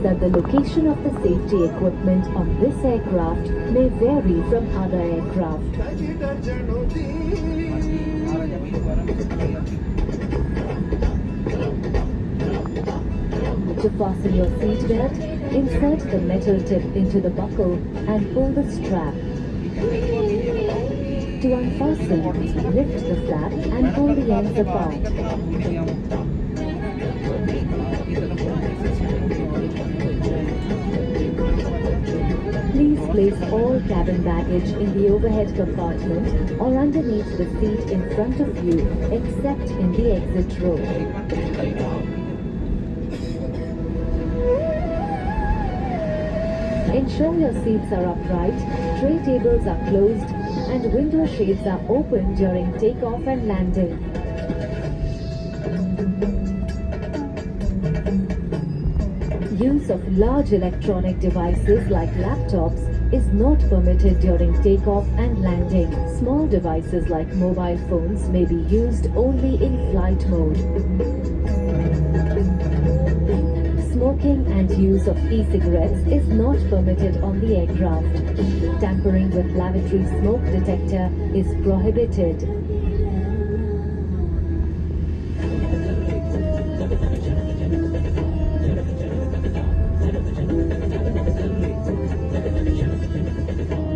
that the location of the safety equipment on this aircraft may vary from other aircraft. To fasten your seatbelt, insert the metal tip into the buckle and pull the strap. To unfasten, lift the flap and pull the ends apart. Please place all cabin baggage in the overhead compartment or underneath the seat in front of you, except in the exit row. Ensure your seats are upright, tray tables are closed, and window shades are open during takeoff and landing. Use of large electronic devices like laptops is not permitted during takeoff and landing. Small devices like mobile phones may be used only in flight mode. Smoking and use of e-cigarettes is not permitted on the aircraft. Tampering with lavatory smoke detector is prohibited.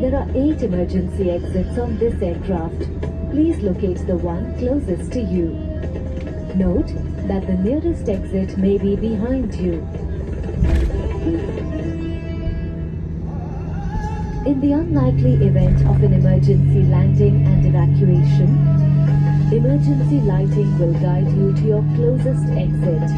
There are 8 emergency exits on this aircraft. Please locate the one closest to you. Note that the nearest exit may be behind you. In the unlikely event of an emergency landing and evacuation, emergency lighting will guide you to your closest exit.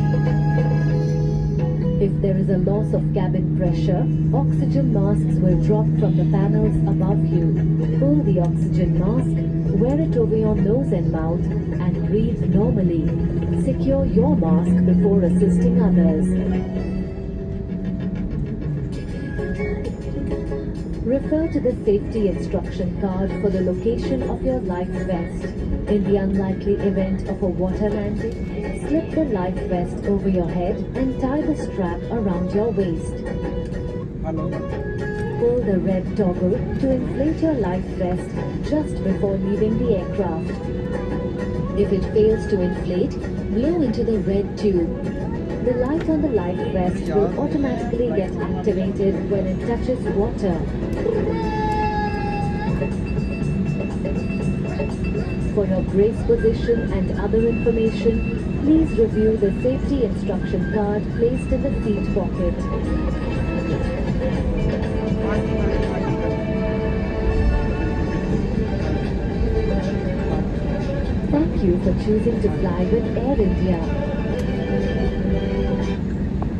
If there is a loss of cabin pressure, oxygen masks will drop from the panels above you. Pull the oxygen mask, wear it over your nose and mouth, and breathe normally. Secure your mask before assisting others. Refer to the safety instruction card for the location of your life vest. In the unlikely event of a water landing, slip the life vest over your head and tie the strap around your waist. Pull the red toggle to inflate your life vest just before leaving the aircraft. If it fails to inflate, blow into the red tube. The light on the life vest will automatically get activated when it touches water. For your brace position and other information, please review the safety instruction card placed in the seat pocket. Thank you for choosing to fly with Air India.